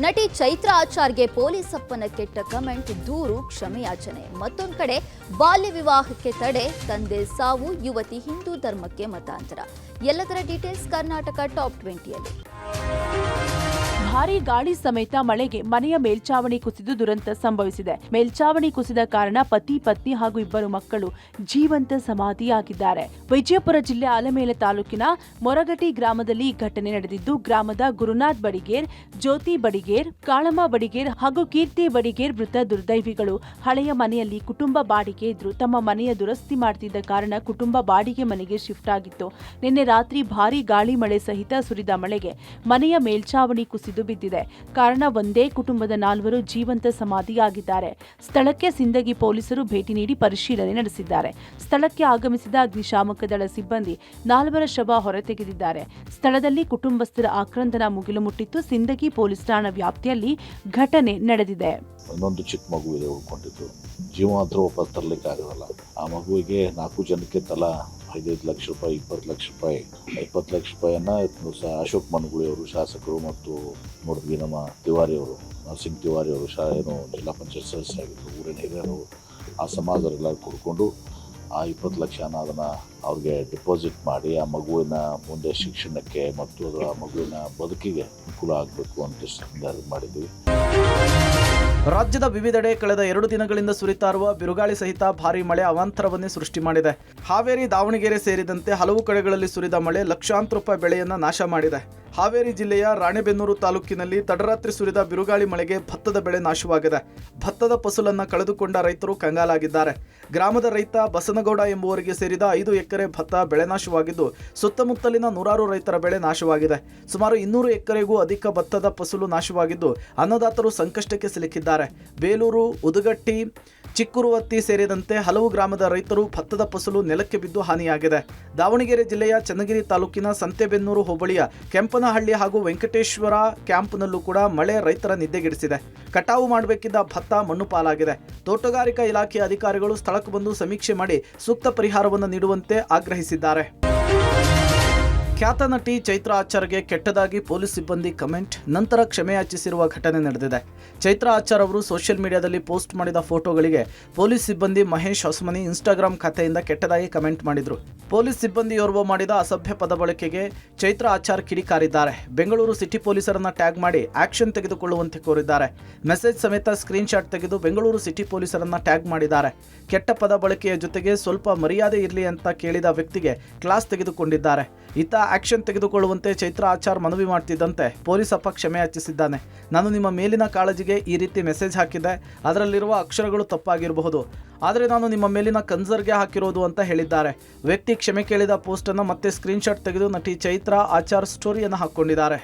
ನಟಿ ಚೈತ್ರ ಆಚಾರ್ಗೆ ಪೊಲೀಸ್ ಅಪ್ಪನ ಕೆಟ್ಟ ಕಮೆಂಟ್, ದೂರು, ಕ್ಷಮೆಯಾಚನೆ. ಮತ್ತೊಂದು ಕಡೆ ಬಾಲ್ಯ ವಿವಾಹಕ್ಕೆ ತಡೆ, ತಂದೆ ಸಾವು, ಯುವತಿ ಹಿಂದೂ ಧರ್ಮಕ್ಕೆ ಮತಾಂತರ. ಎಲ್ಲದರ ಡೀಟೇಲ್ಸ್ ಕರ್ನಾಟಕ ಟಾಪ್ 20ಯಲ್ಲಿ. ಭಾರೀ ಗಾಳಿ ಸಮೇತ ಮಳೆಗೆ ಮನೆಯ ಮೇಲ್ಚಾವಣಿ ಕುಸಿದು ದುರಂತ ಸಂಭವಿಸಿದೆ. ಮೇಲ್ಚಾವಣಿ ಕುಸಿದ ಕಾರಣ ಪತಿ ಪತ್ನಿ ಹಾಗೂ ಇಬ್ಬರು ಮಕ್ಕಳು ಜೀವಂತ ಸಮಾಧಿಯಾಗಿದ್ದಾರೆ. ವಿಜಯಪುರ ಜಿಲ್ಲೆ ಆಲಮೇಲ ತಾಲೂಕಿನ ಮೊರಗಟಿ ಗ್ರಾಮದಲ್ಲಿ ಈ ಘಟನೆ ನಡೆದಿದ್ದು, ಗ್ರಾಮದ ಗುರುನಾಥ್ ಬಡಿಗೇರ್, ಜ್ಯೋತಿ ಬಡಿಗೇರ್, ಕಾಳಮ್ಮ ಬಡಿಗೇರ್ ಹಾಗೂ ಕೀರ್ತಿ ಬಡಿಗೇರ್ ಮೃತ ದುರ್ದೈವಿಗಳು. ಹಳೆಯ ಮನೆಯಲ್ಲಿ ಕುಟುಂಬ ಬಾಡಿಗೆ ಇದ್ರು. ತಮ್ಮ ಮನೆಯ ದುರಸ್ತಿ ಮಾಡ್ತಿದ್ದ ಕಾರಣ ಕುಟುಂಬ ಬಾಡಿಗೆ ಮನೆಗೆ ಶಿಫ್ಟ್ ಆಗಿತ್ತು. ನಿನ್ನೆ ರಾತ್ರಿ ಭಾರೀ ಗಾಳಿ ಮಳೆ ಸಹಿತ ಸುರಿದ ಮಳೆಗೆ ಮನೆಯ ಮೇಲ್ಚಾವಣಿ ಕುಸಿದು ಬಿದ್ದಿದೆ. ಕಾರಣ ಒಂದೇ ಕುಟುಂಬದ 4 ಜೀವಂತ ಸಮಾಧಿಯಾಗಿದ್ದಾರೆ. ಸ್ಥಳಕ್ಕೆ ಸಿಂದಗಿ ಪೊಲೀಸರು ಭೇಟಿ ನೀಡಿ ಪರಿಶೀಲನೆ ನಡೆಸಿದ್ದಾರೆ. ಸ್ಥಳಕ್ಕೆ ಆಗಮಿಸಿದ ಅಗ್ನಿಶಾಮಕ ದಳ ಸಿಬ್ಬಂದಿ 4 ಶವ ಹೊರತೆಗೆದಿದ್ದಾರೆ. ಸ್ಥಳದಲ್ಲಿ ಕುಟುಂಬಸ್ಥರ ಆಕ್ರಂದನ ಮುಗಿಲು ಮುಟ್ಟಿತ್ತು. ಸಿಂದಗಿ ಪೊಲೀಸ್ ಠಾಣಾ ವ್ಯಾಪ್ತಿಯಲ್ಲಿ ಘಟನೆ ನಡೆದಿದೆ. ಇನ್ನೊಂದು ಚಿಕ್ಕ ಮಗು ಇದೆ ಉಳ್ಕೊಂಡಿದ್ದು. ಜೀವ ಮಾತ್ರ ವಾಪಸ್ ತರಲಿಕ್ಕೆ ಆಗೋದಲ್ಲ. ಆ ಮಗುವಿಗೆ 4 ಜನಕ್ಕೆ ತಲಾ 5 ಲಕ್ಷ ರೂಪಾಯಿ, 20 ಲಕ್ಷ ರೂಪಾಯಿ, 20 ಲಕ್ಷ ರೂಪಾಯಿಯನ್ನ ಅಶೋಕ್ ಮನಗುಳಿ ಅವರು ಶಾಸಕರು ಮತ್ತು ನೋಡಿದ್ವಿ ನಮ್ಮ ತಿವಾರಿ ಅವರು, ನರಸಿಂಗ್ ತಿವಾರಿ ಅವರು ಜಿಲ್ಲಾ ಪಂಚಾಯತ್ ಸದಸ್ಯರಾಗಿದ್ದರು, ಊರಿನ ಹಿರಿಯರು, ಆ ಸಮಾಜರೆಲ್ಲ ಕೂಡ್ಕೊಂಡು ಆ 20 ಲಕ್ಷನ ಅದನ್ನು ಅವ್ರಿಗೆ ಡೆಪಾಸಿಟ್ ಮಾಡಿ ಆ ಮಗುವಿನ ಮುಂದೆ ಶಿಕ್ಷಣಕ್ಕೆ ಮತ್ತು ಆ ಮಗುವಿನ ಬದುಕಿಗೆ ಅನುಕೂಲ ಆಗಬೇಕು ಅಂತ ಮಾಡಿದ್ವಿ. ರಾಜ್ಯದ ವಿವಿಧೆಡೆ ಕಳೆದ 2 ದಿನಗಳಿಂದ ಸುರಿತಾ ಇರುವ ಬಿರುಗಾಳಿ ಸಹಿತ ಭಾರೀ ಮಳೆ ಅವಾಂತರವನ್ನೇ ಸೃಷ್ಟಿ ಮಾಡಿದೆ. ಹಾವೇರಿ, ದಾವಣಗೆರೆ ಸೇರಿದಂತೆ ಹಲವು ಕಡೆಗಳಲ್ಲಿ ಸುರಿದ ಮಳೆ ಲಕ್ಷಾಂತರ ರೂಪಾಯಿ ಬೆಳೆಯನ್ನ ನಾಶ ಮಾಡಿದೆ. ಹಾವೇರಿ ಜಿಲ್ಲೆಯ ರಾಣೆಬೆನ್ನೂರು ತಾಲೂಕಿನಲ್ಲಿ ತಡರಾತ್ರಿ ಸುರಿದ ಬಿರುಗಾಳಿ ಮಳೆಗೆ ಭತ್ತದ ಬೆಳೆ ನಾಶವಾಗಿದೆ. ಭತ್ತದ ಫಸಲನ್ನು ಕಳೆದುಕೊಂಡ ರೈತರು ಕಂಗಾಲಾಗಿದ್ದಾರೆ. ಗ್ರಾಮದ ರೈತ ಬಸನಗೌಡ ಎಂಬುವರಿಗೆ ಸೇರಿದ 5 ಎಕರೆ ಭತ್ತ ಬೆಳೆ ನಾಶವಾಗಿದ್ದು, ಸುತ್ತಮುತ್ತಲಿನ 100 ರೈತರ ಬೆಳೆ ನಾಶವಾಗಿದೆ. ಸುಮಾರು 200 ಎಕರೆಗೂ ಅಧಿಕ ಭತ್ತದ ಫಸಲು ನಾಶವಾಗಿದ್ದು, ಅನ್ನದಾತರು ಸಂಕಷ್ಟಕ್ಕೆ ಸಿಲುಕಿದ್ದಾರೆ. ಬೇಲೂರು, ಉದಗಟ್ಟಿ, ಚಿಕ್ಕುರುವತ್ತಿ ಸೇರಿದಂತೆ ಹಲವು ಗ್ರಾಮದ ರೈತರು ಭತ್ತದ ಫಸಲು ನೆಲಕ್ಕೆ ಬಿದ್ದು ಹಾನಿಯಾಗಿದೆ. ದಾವಣಗೆರೆ ಜಿಲ್ಲೆಯ ಚನ್ನಗಿರಿ ತಾಲೂಕಿನ ಸಂತೆಬೆನ್ನೂರು ಹೋಬಳಿಯ ಕೆಂಪನಹಳ್ಳಿ ಹಾಗೂ ವೆಂಕಟೇಶ್ವರ ಕ್ಯಾಂಪ್ನಲ್ಲೂ ಕೂಡ ಮಳೆ ರೈತರ ನಿದ್ದೆಗೆಡಿಸಿದೆ. ಕಟಾವು ಮಾಡಬೇಕಿದ್ದ ಭತ್ತ ಮಣ್ಣು ಪಾಲಾಗಿದೆ. ತೋಟಗಾರಿಕಾ ಇಲಾಖೆಯ ಅಧಿಕಾರಿಗಳು ಸ್ಥಳಕ್ಕೆ ಬಂದು ಸಮೀಕ್ಷೆ ಮಾಡಿ ಸೂಕ್ತ ಪರಿಹಾರವನ್ನು ನೀಡುವಂತೆ ಆಗ್ರಹಿಸಿದ್ದಾರೆ. ಖ್ಯಾತ ನಟಿ ಚೈತ್ರ ಆಚಾರ್ಗೆ ಕೆಟ್ಟದಾಗಿ ಪೊಲೀಸ್ ಸಿಬ್ಬಂದಿ ಕಮೆಂಟ್, ನಂತರ ಕ್ಷಮೆಯಾಚಿಸಿರುವ ಘಟನೆ ನಡೆದಿದೆ. ಚೈತ್ರ ಆಚಾರ್ ಅವರು ಸೋಷಿಯಲ್ ಮೀಡಿಯಾದಲ್ಲಿ ಪೋಸ್ಟ್ ಮಾಡಿದ ಫೋಟೋಗಳಿಗೆ ಪೊಲೀಸ್ ಸಿಬ್ಬಂದಿ ಮಹೇಶ್ ಹೊಸಮನಿ ಇನ್ಸ್ಟಾಗ್ರಾಮ್ ಖಾತೆಯಿಂದ ಕೆಟ್ಟದಾಗಿ ಕಮೆಂಟ್ ಮಾಡಿದ್ರು. ಪೊಲೀಸ್ ಸಿಬ್ಬಂದಿಯೋರ್ವ ಮಾಡಿದ ಅಸಭ್ಯ ಪದ ಬಳಕೆಗೆ ಚೈತ್ರ ಆಚಾರ್ ಕಿಡಿಕಾರಿದ್ದಾರೆ. ಬೆಂಗಳೂರು ಸಿಟಿ ಪೊಲೀಸರನ್ನ ಟ್ಯಾಗ್ ಮಾಡಿ ಆಕ್ಷನ್ ತೆಗೆದುಕೊಳ್ಳುವಂತೆ ಕೋರಿದ್ದಾರೆ. ಮೆಸೇಜ್ ಸಮೇತ ಸ್ಕ್ರೀನ್ ಶಾಟ್ ತೆಗೆದು ಬೆಂಗಳೂರು ಸಿಟಿ ಪೊಲೀಸರನ್ನ ಟ್ಯಾಗ್ ಮಾಡಿದ್ದಾರೆ. ಕೆಟ್ಟ ಪದ ಬಳಕೆಯ ಜೊತೆಗೆ ಸ್ವಲ್ಪ ಮರ್ಯಾದೆ ಇರಲಿ ಅಂತ ಕೇಳಿದ ವ್ಯಕ್ತಿಗೆ ಕ್ಲಾಸ್ ತೆಗೆದುಕೊಂಡಿದ್ದಾರೆ. ಇತ್ತ ಆಕ್ಷನ್ ತೆಗೆದುಕೊಳ್ಳುವಂತೆ ಚೈತ್ರ ಆಚಾರ್ ಮನವಿ ಮಾಡ್ತಿದ್ದಂತೆ ಪೊಲೀಸ್ ಅಪ್ಪ ಕ್ಷಮೆಯಾಚಿಸಿದ್ದಾನೆ. ನಾನು ನಿಮ್ಮ ಮೇಲಿನ ಕಾಳಜಿಗೆ ಈ ರೀತಿ ಮೆಸೇಜ್ ಹಾಕಿದ್ದೆ, ಅದರಲ್ಲಿರುವ ಅಕ್ಷರಗಳು ತಪ್ಪಾಗಿರಬಹುದು, ಆದರೆ ನಾನು ನಿಮ್ಮ ಮೇಲಿನ ಕನ್ಸರ್ಗೆ ಹಾಕಿರೋದು ಅಂತ ಹೇಳಿದ್ದಾರೆ. ವ್ಯಕ್ತಿ ಕ್ಷಮೆ ಕೇಳಿದ ಪೋಸ್ಟನ್ನು ಮತ್ತೆ ಸ್ಕ್ರೀನ್ ಶಾಟ್ ತೆಗೆದು ನಟಿ ಚೈತ್ರ ಆಚಾರ್ ಸ್ಟೋರಿಯನ್ನು ಹಾಕ್ಕೊಂಡಿದ್ದಾರೆ.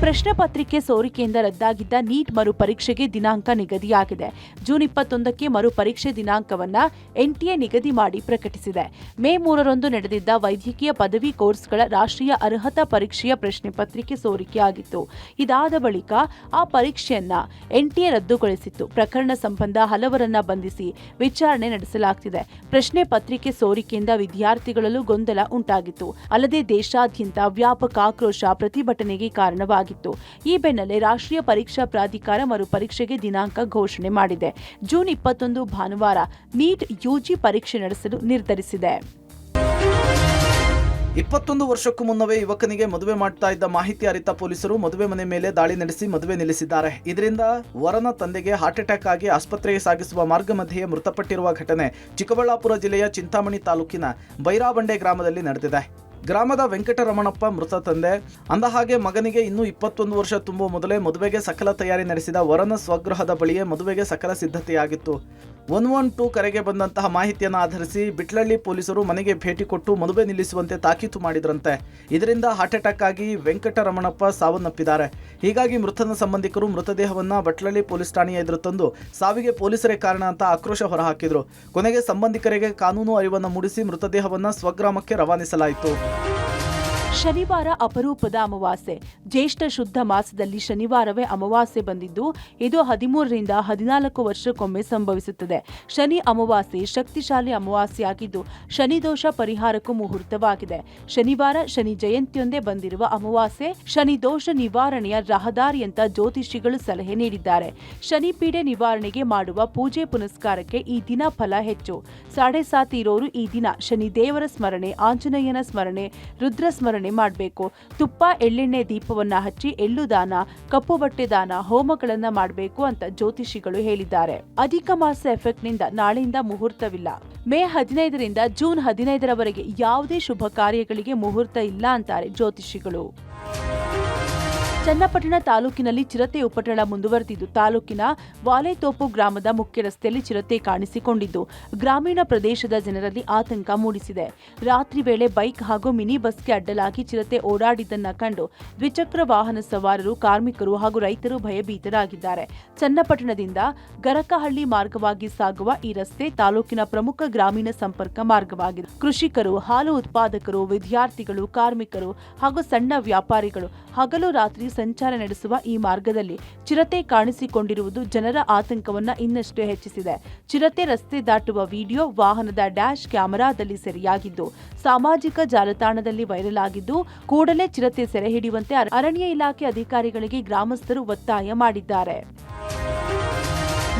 ಪ್ರಶ್ನೆ ಪತ್ರಿಕೆ ಸೋರಿಕೆಯಿಂದ ರದ್ದಾಗಿದ್ದ ನೀಟ್ ಮರುಪರೀಕ್ಷೆಗೆ ದಿನಾಂಕ ನಿಗದಿಯಾಗಿದೆ. ಜೂನ್ 21ಕ್ಕೆ ಮರುಪರೀಕ್ಷೆ ದಿನಾಂಕವನ್ನು ಎನ್ಟಿಎ ನಿಗದಿ ಮಾಡಿ ಪ್ರಕಟಿಸಿದೆ. ಮೇ 3ರಂದು ನಡೆದಿದ್ದ ವೈದ್ಯಕೀಯ ಪದವಿ ಕೋರ್ಸ್ಗಳ ರಾಷ್ಟ್ರೀಯ ಅರ್ಹತಾ ಪರೀಕ್ಷೆಯ ಪ್ರಶ್ನೆ ಪತ್ರಿಕೆ ಸೋರಿಕೆಯಾಗಿತ್ತು. ಇದಾದ ಬಳಿಕ ಆ ಪರೀಕ್ಷೆಯನ್ನ ಎನ್ಟಿಎ ರದ್ದುಗೊಳಿಸಿತ್ತು. ಪ್ರಕರಣ ಸಂಬಂಧ ಹಲವರನ್ನ ಬಂಧಿಸಿ ವಿಚಾರಣೆ ನಡೆಸಲಾಗುತ್ತಿದೆ. ಪ್ರಶ್ನೆ ಪತ್ರಿಕೆ ಸೋರಿಕೆಯಿಂದ ವಿದ್ಯಾರ್ಥಿಗಳಲ್ಲೂ ಗೊಂದಲ ಉಂಟಾಗಿತ್ತು. ಅಲ್ಲದೆ ದೇಶಾದ್ಯಂತ ವ್ಯಾಪಕ ಆಕ್ರೋಶ, ಪ್ರತಿಭಟನೆಗೆ ಕಾರಣವಾಗಿತ್ತು. ಈ ಬೆನ್ನಲ್ಲೇ ರಾಷ್ಟ್ರೀಯ ಪರೀಕ್ಷಾ ಪ್ರಾಧಿಕಾರ ಮರುಪರೀಕ್ಷೆಗೆ ದಿನಾಂಕ ಘೋಷಣೆ ಮಾಡಿದೆ. ಜೂನ್ 21 ಭಾನುವಾರ ನೀಟ್ ಯುಜಿ ಪರೀಕ್ಷೆ ನಡೆಸಲು ನಿರ್ಧರಿಸಿದೆ. 21 ವರ್ಷಕ್ಕೂ ಮುನ್ನವೇ ಯುವಕನಿಗೆ ಮದುವೆ ಮಾಡ್ತಾ ಇದ್ದ ಮಾಹಿತಿ ಅರಿತ ಪೊಲೀಸರು ಮದುವೆ ಮನೆ ಮೇಲೆ ದಾಳಿ ನಡೆಸಿ ಮದುವೆ ನಿಲ್ಲಿಸಿದ್ದಾರೆ. ಇದರಿಂದ ವರನ ತಂದೆಗೆ ಹಾರ್ಟ್ ಅಟ್ಯಾಕ್ ಆಗಿ ಆಸ್ಪತ್ರೆಗೆ ಸಾಗಿಸುವ ಮಾರ್ಗ ಮಧ್ಯೆಯೇ ಮೃತಪಟ್ಟಿರುವ ಘಟನೆ ಚಿಕ್ಕಬಳ್ಳಾಪುರ ಜಿಲ್ಲೆಯ ಚಿಂತಾಮಣಿ ತಾಲೂಕಿನ ಬೈರಾಬಂಡೆ ಗ್ರಾಮದಲ್ಲಿ ನಡೆದಿದೆ. ಗ್ರಾಮದ ವೆಂಕಟರಮಣಪ್ಪ ಮೃತ ತಂದೆ. ಅಂದಹಾಗೆ ಮಗನಿಗೆ ಇನ್ನೂ 21 ವರ್ಷ ತುಂಬುವ ಮೊದಲೇ ಮದುವೆಗೆ ಸಕಲ ತಯಾರಿ ನಡೆಸಿದ ವರನ ಸ್ವಗೃಹದ ಬಳಿಯೇ ಮದುವೆಗೆ ಸಕಲ ಸಿದ್ಧತೆಯಾಗಿತ್ತು. 112 ಕರೆಗೆ ಬಂದಂತಹ ಮಾಹಿತಿಯನ್ನು ಆಧರಿಸಿ ಬಿಟ್ಲಳ್ಳಿ ಪೊಲೀಸರು ಮನೆಗೆ ಭೇಟಿ ಕೊಟ್ಟು ಮದುವೆ ನಿಲ್ಲಿಸುವಂತೆ ತಾಕೀತು ಮಾಡಿದ್ರಂತೆ. ಇದರಿಂದ ಹಾರ್ಟ್ ಅಟ್ಯಾಕ್ ಆಗಿ ವೆಂಕಟರಮಣಪ್ಪ ಸಾವನ್ನಪ್ಪಿದ್ದಾರೆ. ಹೀಗಾಗಿ ಮೃತನ ಸಂಬಂಧಿಕರು ಮೃತದೇಹವನ್ನು ಬಟ್ಲಳ್ಳಿ ಪೊಲೀಸ್ ಠಾಣೆಯ ಎದುರು ತಂದು ಸಾವಿಗೆ ಪೊಲೀಸರೇ ಕಾರಣ ಅಂತ ಆಕ್ರೋಶ ಹೊರಹಾಕಿದ್ರು. ಕೊನೆಗೆ ಸಂಬಂಧಿಕರಿಗೆ ಕಾನೂನು ಅರಿವನ್ನು ಮೂಡಿಸಿ ಮೃತದೇಹವನ್ನು ಸ್ವಗ್ರಾಮಕ್ಕೆ ರವಾನಿಸಲಾಯಿತು. ಶನಿವಾರ ಅಪರೂಪದ ಅಮಾವಾಸ್ಯೆ. ಜ್ಯೇಷ್ಠ ಶುದ್ಧ ಮಾಸದಲ್ಲಿ ಶನಿವಾರವೇ ಅಮಾವಾಸ್ಯೆ ಬಂದಿದ್ದು ಇದು 13ರಿಂದ 14 ವರ್ಷಕ್ಕೊಮ್ಮೆ ಸಂಭವಿಸುತ್ತದೆ. ಶನಿ ಅಮಾವಾಸ್ಯೆ ಶಕ್ತಿಶಾಲಿ ಅಮಾವಾಸ್ಯೆಯಾಗಿದ್ದು ಶನಿದೋಷ ಪರಿಹಾರಕ್ಕೂ ಮುಹೂರ್ತವಾಗಿದೆ. ಶನಿವಾರ ಶನಿ ಜಯಂತಿಯೊಂದೇ ಬಂದಿರುವ ಅಮಾವಾಸ್ಯೆ ಶನಿ ದೋಷ ನಿವಾರಣೆಯ ರಹದಾರಿ ಅಂತ ಜ್ಯೋತಿಷಿಗಳು ಸಲಹೆ ನೀಡಿದ್ದಾರೆ. ಶನಿ ಪೀಡೆ ನಿವಾರಣೆಗೆ ಮಾಡುವ ಪೂಜೆ ಪುನಸ್ಕಾರಕ್ಕೆ ಈ ದಿನ ಫಲ ಹೆಚ್ಚು. 7.5 ಇರೋರು ಈ ದಿನ ಶನಿ ದೇವರ ಸ್ಮರಣೆ, ಆಂಜನೇಯನ ಸ್ಮರಣೆ, ರುದ್ರ ಸ್ಮರಣೆ ಮಾಡಬೇಕು. ತುಪ್ಪ ಎಳ್ಳೆಣ್ಣೆ ದೀಪವನ್ನ ಹಚ್ಚಿ ಎಳ್ಳು ದಾನ, ಕಪ್ಪು ಬಟ್ಟೆ ದಾನ, ಹೋಮಗಳನ್ನ ಮಾಡಬೇಕು ಅಂತ ಜ್ಯೋತಿಷಿಗಳು ಹೇಳಿದ್ದಾರೆ. ಅಧಿಕ ಮಾಸ ಎಫೆಕ್ಟ್ ನಿಂದ ನಾಳೆಯಿಂದ ಮುಹೂರ್ತವಿಲ್ಲ. ಮೇ 15ರಿಂದ ಜೂನ್ 15ರವರೆಗೆ ಯಾವುದೇ ಶುಭ ಕಾರ್ಯಗಳಿಗೆ ಮುಹೂರ್ತ ಇಲ್ಲ ಅಂತಾರೆ ಜ್ಯೋತಿಷಿಗಳು. ಚನ್ನಪಟ್ಟಣ ತಾಲೂಕಿನಲ್ಲಿ ಚಿರತೆ ಉಪಟಳ ಮುಂದುವರೆದಿದ್ದು ತಾಲೂಕಿನ ವಾಲೆತೋಪು ಗ್ರಾಮದ ಮುಖ್ಯ ರಸ್ತೆಯಲ್ಲಿ ಚಿರತೆ ಕಾಣಿಸಿಕೊಂಡಿದ್ದು ಗ್ರಾಮೀಣ ಪ್ರದೇಶದ ಜನರಲ್ಲಿ ಆತಂಕ ಮೂಡಿಸಿದೆ. ರಾತ್ರಿ ವೇಳೆ ಬೈಕ್ ಹಾಗೂ ಮಿನಿ ಬಸ್ಗೆ ಅಡ್ಡಲಾಗಿ ಚಿರತೆ ಓಡಾಡಿದ್ದನ್ನ ಕಂಡು ದ್ವಿಚಕ್ರ ವಾಹನ ಸವಾರರು, ಕಾರ್ಮಿಕರು ಹಾಗೂ ರೈತರು ಭಯಭೀತರಾಗಿದ್ದಾರೆ. ಚನ್ನಪಟ್ಟಣದಿಂದ ಗರಕಹಳ್ಳಿ ಮಾರ್ಗವಾಗಿ ಸಾಗುವ ಈ ರಸ್ತೆ ತಾಲೂಕಿನ ಪ್ರಮುಖ ಗ್ರಾಮೀಣ ಸಂಪರ್ಕ ಮಾರ್ಗವಾಗಿದೆ. ಕೃಷಿಕರು, ಹಾಲು ಉತ್ಪಾದಕರು, ವಿದ್ಯಾರ್ಥಿಗಳು, ಕಾರ್ಮಿಕರು ಹಾಗೂ ಸಣ್ಣ ವ್ಯಾಪಾರಿಗಳು ಹಗಲು ರಾತ್ರಿ ಸಂಚಾರ ನಡೆಸುವ ಈ ಮಾರ್ಗದಲ್ಲಿ ಚಿರತೆ ಕಾಣಿಸಿಕೊಂಡಿರುವುದು ಜನರ ಆತಂಕವನ್ನ ಇನ್ನಷ್ಟು ಹೆಚ್ಚಿಸಿದೆ. ಚಿರತೆ ರಸ್ತೆ ದಾಟುವ ವಿಡಿಯೋ ವಾಹನದ ಡ್ಯಾಶ್ ಕ್ಯಾಮೆರಾದಲ್ಲಿ ಸೆರೆಯಾಗಿದ್ದು ಸಾಮಾಜಿಕ ಜಾಲತಾಣದಲ್ಲಿ ವೈರಲ್ ಆಗಿದ್ದು ಕೂಡಲೇ ಚಿರತೆ ಸೆರೆ ಹಿಡಿಯುವಂತೆ ಅರಣ್ಯ ಇಲಾಖೆ ಅಧಿಕಾರಿಗಳಿಗೆ ಗ್ರಾಮಸ್ಥರು ಒತ್ತಾಯ ಮಾಡಿದ್ದಾರೆ.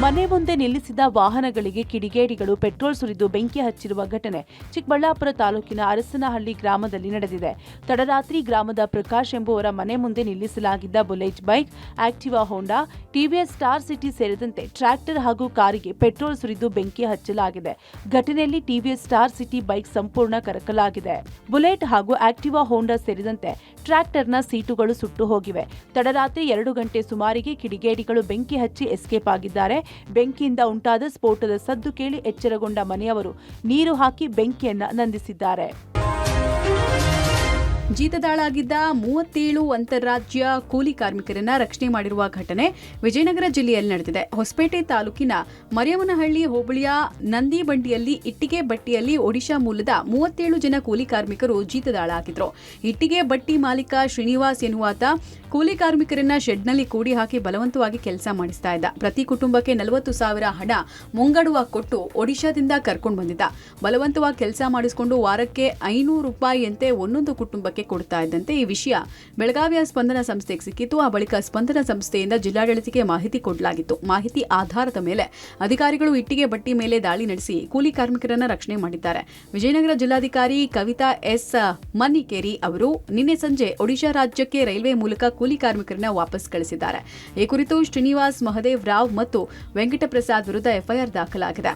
ಮನೆ ಮುಂದೆ ನಿಲ್ಲಿಸಿದ ವಾಹನಗಳಿಗೆ ಕಿಡಿಗೇಡಿಗಳು ಪೆಟ್ರೋಲ್ ಸುರಿದು ಬೆಂಕಿ ಹಚ್ಚಿರುವ ಘಟನೆ ಚಿಕ್ಕಬಳ್ಳಾಪುರ ತಾಲೂಕಿನ ಅರಸನಹಳ್ಳಿ ಗ್ರಾಮದಲ್ಲಿ ನಡೆದಿದೆ. ತಡರಾತ್ರಿ ಗ್ರಾಮದ ಪ್ರಕಾಶ್ ಎಂಬುವರ ಮನೆ ಮುಂದೆ ನಿಲ್ಲಿಸಲಾಗಿದ್ದ ಬುಲೆಟ್ ಬೈಕ್, ಆಕ್ಟಿವಾ ಹೋಂಡಾ, ಟಿವಿಎಸ್ ಸ್ಟಾರ್ ಸಿಟಿ ಸೇರಿದಂತೆ ಟ್ರ್ಯಾಕ್ಟರ್ ಹಾಗೂ ಕಾರಿಗೆ ಪೆಟ್ರೋಲ್ ಸುರಿದು ಬೆಂಕಿ ಹಚ್ಚಲಾಗಿದೆ. ಘಟನೆಯಲ್ಲಿ ಟಿವಿಎಸ್ ಸ್ಟಾರ್ ಸಿಟಿ ಬೈಕ್ ಸಂಪೂರ್ಣ ಕರಕಲಾಗಿದೆ. ಬುಲೆಟ್ ಹಾಗೂ ಆಕ್ಟಿವಾ ಹೋಂಡಾ ಸೇರಿದಂತೆ ಟ್ರ್ಯಾಕ್ಟರ್ನ ಸೀಟುಗಳು ಸುಟ್ಟು ಹೋಗಿವೆ. ತಡರಾತ್ರಿ 2 ಗಂಟೆ ಸುಮಾರಿಗೆ ಕಿಡಿಗೇಡಿಗಳು ಬೆಂಕಿ ಹಚ್ಚಿ ಎಸ್ಕೇಪ್ ಆಗಿದ್ದಾರೆ. ಬೆಂಕಿಯಿಂದ ಉಂಟಾದ ಸ್ಫೋಟದ ಸದ್ದು ಕೇಳಿ ಎಚ್ಚರಗೊಂಡ ಮನೆಯವರು ನೀರು ಹಾಕಿ ಬೆಂಕಿಯನ್ನ ನಂದಿಸಿದ್ದಾರೆ. ಜೀತದಾಳಾಗಿದ್ದ 37 ಅಂತಾರಾಜ್ಯ ಕೂಲಿ ಕಾರ್ಮಿಕರನ್ನ ರಕ್ಷಣೆ ಮಾಡಿರುವ ಘಟನೆ ವಿಜಯನಗರ ಜಿಲ್ಲೆಯಲ್ಲಿ ನಡೆದಿದೆ. ಹೊಸಪೇಟೆ ತಾಲೂಕಿನ ಮರಿಯಮ್ಮನಹಳ್ಳಿ ಹೋಬಳಿಯ ನಂದಿಬಂಡಿಯಲ್ಲಿ ಇಟ್ಟಿಗೆ ಬಟ್ಟಿಯಲ್ಲಿ ಒಡಿಶಾ ಮೂಲದ 37 ಜನ ಕೂಲಿ ಕಾರ್ಮಿಕರು ಜೀತದಾಳಾಗಿದ್ರು. ಇಟ್ಟಿಗೆ ಬಟ್ಟಿ ಮಾಲೀಕ ಶ್ರೀನಿವಾಸ್ ಎನ್ನುವಾತ ಕೂಲಿ ಕಾರ್ಮಿಕರನ್ನ ಶೆಡ್ನಲ್ಲಿ ಕೂಡಿ ಹಾಕಿ ಬಲವಂತವಾಗಿ ಕೆಲಸ ಮಾಡಿಸ್ತಾ ಇದ್ದ. ಪ್ರತಿ ಕುಟುಂಬಕ್ಕೆ 40,000 ಹಣ ಮುಂಗಡುವ ಕೊಟ್ಟು ಒಡಿಶಾದಿಂದ ಕರ್ಕೊಂಡು ಬಂದಿದ್ದ. ಬಲವಂತವಾಗಿ ಕೆಲಸ ಮಾಡಿಸಿಕೊಂಡು ವಾರಕ್ಕೆ 500 ರೂಪಾಯಿಯಂತೆ ಒಂದೊಂದು ಕುಟುಂಬಕ್ಕೆ ಕೊಡ್ತಾ ಇದ್ದಂತೆ ಈ ವಿಷಯ ಬೆಳಗಾವಿಯ ಸ್ಪಂದನ ಸಂಸ್ಥೆಗೆ ಸಿಕ್ಕಿತ್ತು. ಆ ಬಳಿಕ ಸ್ಪಂದನ ಸಂಸ್ಥೆಯಿಂದ ಜಿಲ್ಲಾಡಳಿತಕ್ಕೆ ಮಾಹಿತಿ ಕೊಡಲಾಗಿತ್ತು. ಮಾಹಿತಿ ಆಧಾರದ ಮೇಲೆ ಅಧಿಕಾರಿಗಳು ಇಟ್ಟಿಗೆ ಬಟ್ಟಿ ಮೇಲೆ ದಾಳಿ ನಡೆಸಿ ಕೂಲಿ ಕಾರ್ಮಿಕರನ್ನ ರಕ್ಷಣೆ ಮಾಡಿದ್ದಾರೆ. ವಿಜಯನಗರ ಜಿಲ್ಲಾಧಿಕಾರಿ ಕವಿತಾ ಎಸ್ ಮನ್ನಿಕೇರಿ ಅವರು ನಿನ್ನೆ ಸಂಜೆ ಒಡಿಶಾ ರಾಜ್ಯಕ್ಕೆ ರೈಲ್ವೆ ಮೂಲಕ ಕೂಲಿ ಕಾರ್ಮಿಕರನ್ನ ವಾಪಸ್ ಕಳಿಸಿದ್ದಾರೆ. ಈ ಕುರಿತು ಶ್ರೀನಿವಾಸ್, ಮಹದೇವ್ ರಾವ್ ಮತ್ತು ವೆಂಕಟಪ್ರಸಾದ್ ವಿರುದ್ಧ ಎಫ್ಐಆರ್ ದಾಖಲಾಗಿದೆ.